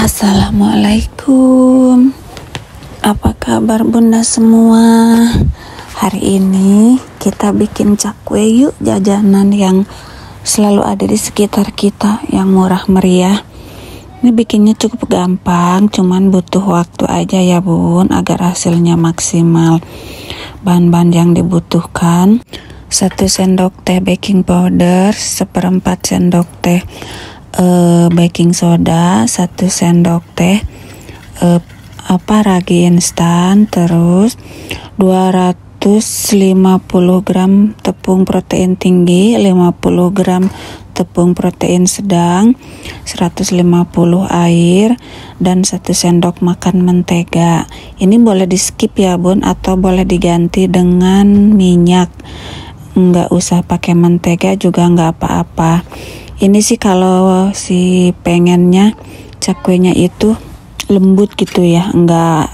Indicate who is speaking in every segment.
Speaker 1: Assalamualaikum. Apa kabar bunda semua? Hari ini kita bikin cakwe yuk, jajanan yang selalu ada di sekitar kita yang murah meriah. Ini bikinnya cukup gampang, cuman butuh waktu aja ya bun, agar hasilnya maksimal. Bahan-bahan yang dibutuhkan: 1 sendok teh baking powder, 1/4 sendok teh baking soda, 1 sendok teh ragi instan, terus 250 gram tepung protein tinggi, 50 gram tepung protein sedang, 150 air, dan 1 sendok makan mentega. Ini boleh di skip ya bun, atau boleh diganti dengan minyak. Nggak usah pakai mentega juga nggak apa-apa. Ini sih kalau si pengennya cakwenya itu lembut gitu ya, nggak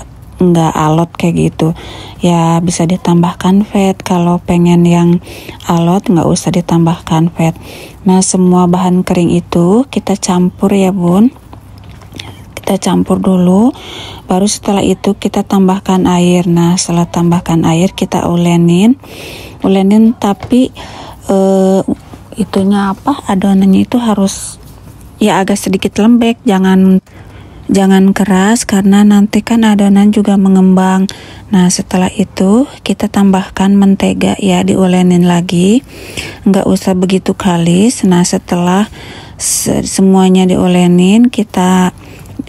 Speaker 1: alot kayak gitu ya, bisa ditambahkan fat. Kalau pengen yang alot nggak usah ditambahkan fat. Nah, semua bahan kering itu kita campur ya bun, kita campur dulu, baru setelah itu kita tambahkan air. Nah, setelah tambahkan air kita ulenin tapi adonannya itu harus ya agak sedikit lembek, jangan keras, karena nanti kan adonan juga mengembang. Nah, setelah itu kita tambahkan mentega ya, diulenin lagi, nggak usah begitu kalis. Nah, setelah semuanya diulenin, kita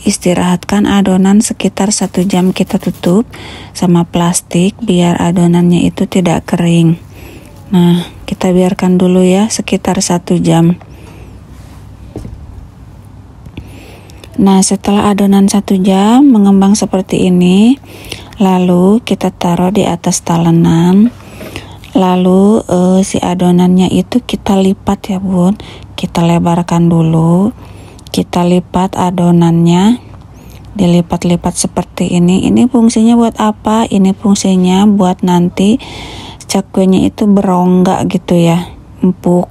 Speaker 1: istirahatkan adonan sekitar 1 jam. Kita tutup sama plastik biar adonannya itu tidak kering. Nah, kita biarkan dulu ya sekitar 1 jam. Nah, setelah adonan 1 jam mengembang seperti ini, lalu kita taruh di atas talenan. Lalu si adonannya itu kita lipat ya bun, kita lebarkan dulu, kita lipat adonannya, dilipat-lipat seperti ini. Ini fungsinya buat apa? Ini fungsinya buat nanti cakwenya itu berongga gitu ya, empuk.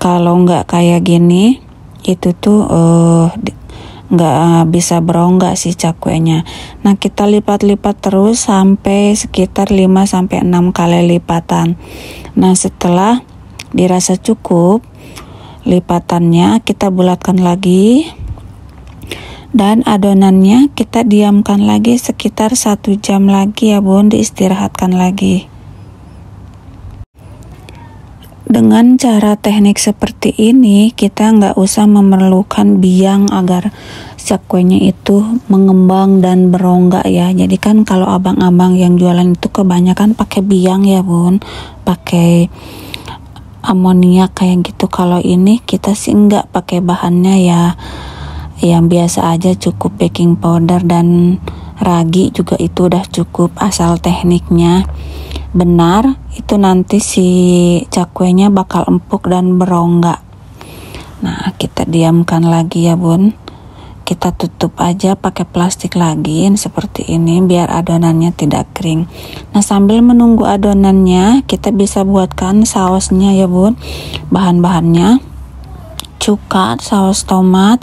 Speaker 1: Kalau nggak kayak gini, itu tuh nggak bisa berongga si cakwenya. Nah, kita lipat-lipat terus sampai sekitar 5-6 kali lipatan. Nah, setelah dirasa cukup lipatannya, kita bulatkan lagi, dan adonannya kita diamkan lagi sekitar 1 jam lagi ya bun, diistirahatkan lagi. Dengan cara teknik seperti ini, kita nggak usah memerlukan biang agar cakwenya itu mengembang dan berongga ya. Jadi kan kalau abang-abang yang jualan itu kebanyakan pakai biang ya bun, pakai amoniak kayak gitu. Kalau ini kita sih nggak pakai bahannya ya, yang biasa aja, cukup baking powder dan ragi juga itu udah cukup. Asal tekniknya benar, itu nanti si cakwenya bakal empuk dan berongga. Nah, kita diamkan lagi ya bun, kita tutup aja pakai plastik lagi seperti ini biar adonannya tidak kering. Nah, sambil menunggu adonannya, kita bisa buatkan sausnya ya bun. Bahan-bahannya: cuka, saus tomat,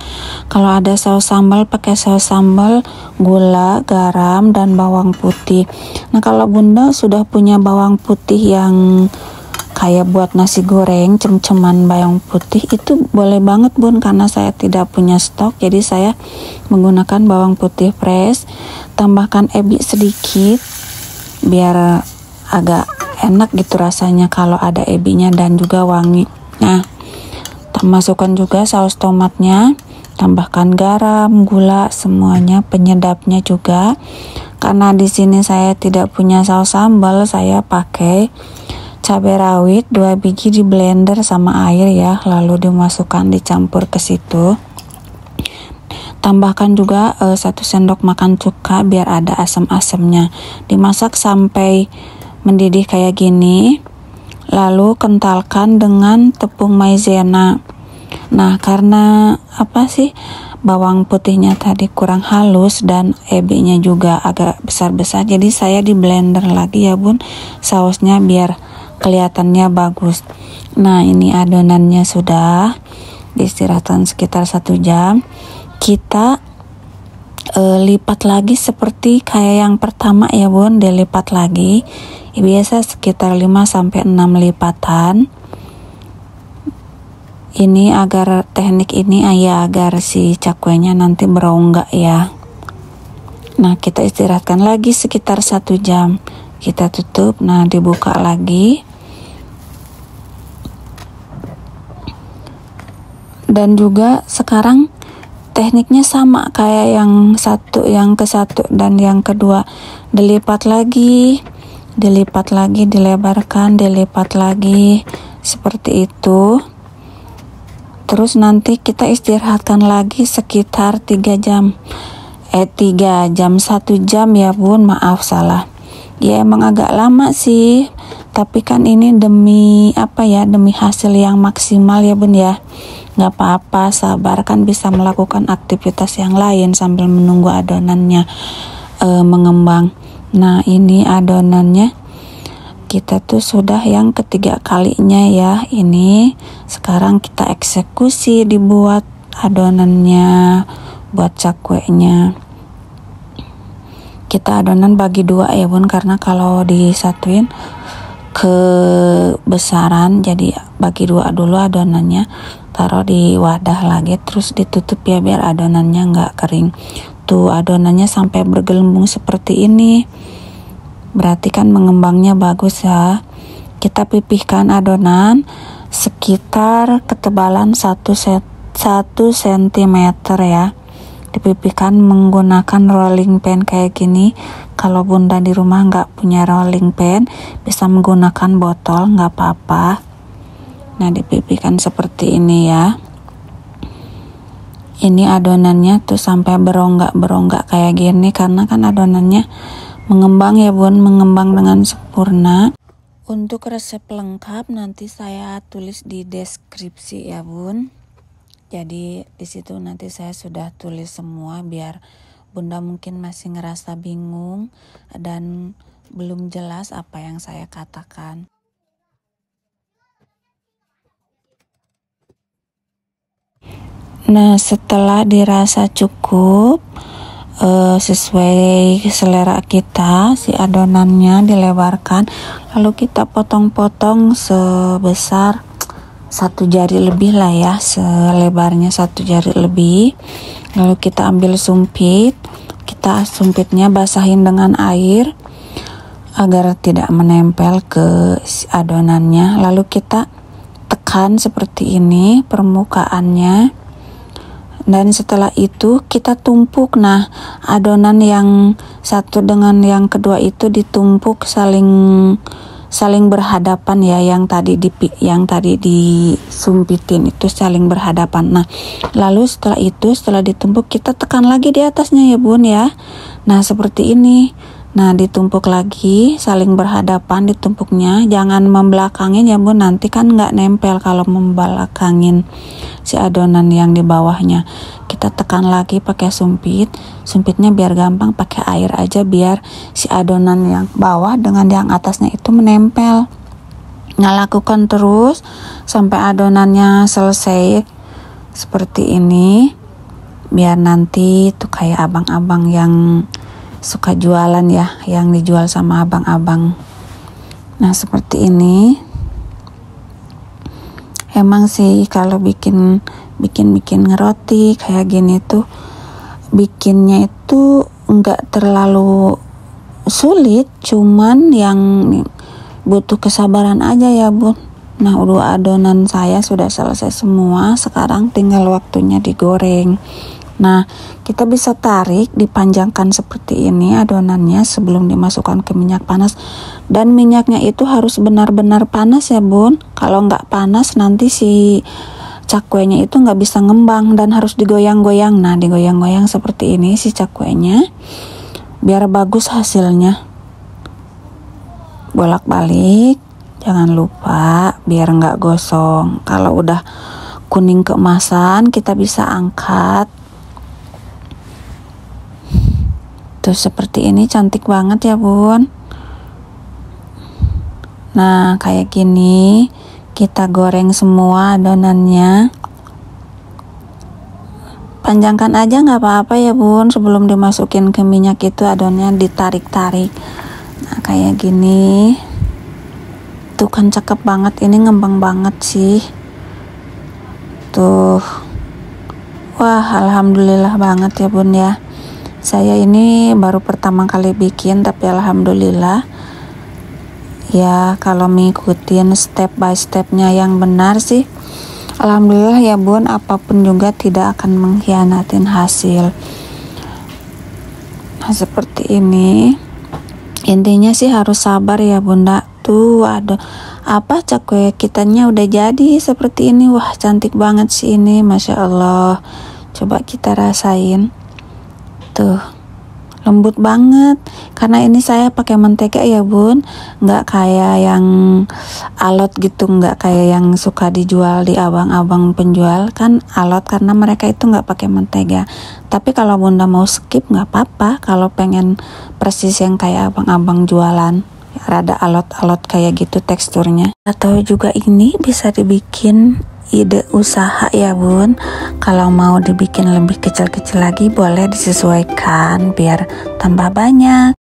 Speaker 1: kalau ada saus sambal pakai saus sambal, gula, garam, dan bawang putih. Nah, kalau bunda sudah punya bawang putih yang kayak buat nasi goreng, cem-ceman bawang putih, itu boleh banget bun, karena saya tidak punya stok, jadi saya menggunakan bawang putih fresh. Tambahkan ebi sedikit biar agak enak gitu rasanya kalau ada ebinya, dan juga wangi. Nah, masukkan juga saus tomatnya, tambahkan garam, gula, semuanya, penyedapnya juga. Karena di sini saya tidak punya saus sambal, saya pakai cabai rawit 2 biji di blender sama air ya, lalu dimasukkan, dicampur ke situ. Tambahkan juga 1 sendok makan cuka biar ada asam-asamnya. Dimasak sampai mendidih kayak gini, lalu kentalkan dengan tepung maizena. Nah, karena bawang putihnya tadi kurang halus dan ebinya juga agak besar-besar, jadi saya di blender lagi ya bun, sausnya biar kelihatannya bagus. Nah, ini adonannya sudah diistirahatkan sekitar 1 jam. kita lipat lagi seperti kayak yang pertama ya bun, dilipat lagi biasa sekitar 5-6 lipatan. Ini agar teknik ini agar si cakwenya nanti berongga ya. Nah kita istirahatkan lagi sekitar 1 jam, kita tutup, nah dibuka lagi. Dan juga sekarang tekniknya sama kayak yang ke satu dan yang kedua, dilipat lagi, dilebarkan, dilipat lagi seperti itu. Terus nanti kita istirahatkan lagi sekitar 3 jam 1 jam ya bun, maaf salah ya, emang agak lama sih, tapi kan ini demi hasil yang maksimal ya bun ya. Nggak apa-apa, sabar, kan bisa melakukan aktivitas yang lain sambil menunggu adonannya mengembang. Nah ini adonannya kita tuh sudah yang ketiga kalinya ya. Ini sekarang kita eksekusi dibuat adonannya, buat cakwenya. Kita adonan bagi 2 ya bun, karena kalau disatuin kebesaran, jadi bagi 2 dulu adonannya, taruh di wadah lagi, terus ditutup ya biar adonannya nggak kering. Tuh adonannya sampai bergelembung seperti ini, berarti kan mengembangnya bagus ya. Kita pipihkan adonan sekitar ketebalan 1 cm ya, dipipihkan menggunakan rolling pin kayak gini. Kalau bunda di rumah nggak punya rolling pin, bisa menggunakan botol, nggak apa-apa. Nah dipipihkan seperti ini ya. Ini adonannya tuh sampai berongga kayak gini, karena kan adonannya mengembang ya bun, mengembang dengan sempurna. Untuk resep lengkap nanti saya tulis di deskripsi ya bun. Jadi di situ nanti saya sudah tulis semua biar bunda mungkin masih ngerasa bingung dan belum jelas apa yang saya katakan. Nah setelah dirasa cukup sesuai selera kita, si adonannya dilebarkan, lalu kita potong-potong sebesar 1 jari lebih lah ya, selebarnya 1 jari lebih. Lalu kita ambil sumpit, kita sumpitnya basahin dengan air agar tidak menempel ke adonannya. Lalu kita tekan seperti ini permukaannya. Dan setelah itu kita tumpuk. Nah adonan yang satu dengan yang kedua itu ditumpuk saling berhadapan ya, yang tadi disumpitin itu saling berhadapan. Nah lalu setelah ditumpuk kita tekan lagi di atasnya ya bun ya. Nah seperti ini. Nah ditumpuk lagi, saling berhadapan ditumpuknya, jangan membelakangin ya bun, nanti kan nggak nempel kalau membelakangin si adonan yang di bawahnya. Kita tekan lagi pakai sumpitnya biar gampang, pakai air aja biar si adonan yang bawah dengan yang atasnya itu menempel. Nah lakukan terus sampai adonannya selesai seperti ini, biar nanti tuh kayak abang-abang yang suka jualan ya, yang dijual sama abang-abang. Nah seperti ini. Emang sih kalau bikin roti kayak gini tuh bikinnya itu enggak terlalu sulit, cuman yang butuh kesabaran aja ya bun. Nah udah adonan saya sudah selesai semua, sekarang tinggal waktunya digoreng. Nah kita bisa tarik, dipanjangkan seperti ini adonannya sebelum dimasukkan ke minyak panas, dan minyaknya itu harus benar-benar panas ya bun. Kalau nggak panas nanti si cakwenya itu nggak bisa ngembang dan harus digoyang-goyang. Nah digoyang-goyang seperti ini si cakwenya biar bagus hasilnya. Bolak-balik, jangan lupa biar nggak gosong. Kalau udah kuning keemasan kita bisa angkat. Tuh seperti ini, cantik banget ya bun. Nah kayak gini kita goreng semua adonannya. panjangkan aja nggak apa-apa ya bun. Sebelum dimasukin ke minyak itu adonnya ditarik-tarik. Nah kayak gini. Tuh kan cakep banget, ini ngembang banget sih. Tuh. Wah, alhamdulillah banget ya bun ya. Saya ini baru pertama kali bikin, tapi alhamdulillah ya kalau mengikutin step by stepnya yang benar sih, alhamdulillah ya bun, apapun juga tidak akan mengkhianatin hasil. Nah seperti ini. Intinya sih harus sabar ya bunda. Tuh ada apa, cakwe kitanya udah jadi seperti ini. Wah cantik banget sih ini, masya Allah. Coba kita rasain. Tuh lembut banget, karena ini saya pakai mentega ya bun, nggak kayak yang alot gitu, nggak kayak yang suka dijual di abang-abang penjual kan alot, karena mereka itu nggak pakai mentega. Tapi kalau bunda mau skip nggak apa-apa, kalau pengen persis yang kayak abang-abang jualan, rada alot-alot kayak gitu teksturnya. Atau juga ini bisa dibikin ide usaha ya bun. Kalau mau dibikin lebih kecil-kecil lagi boleh disesuaikan biar tambah banyak.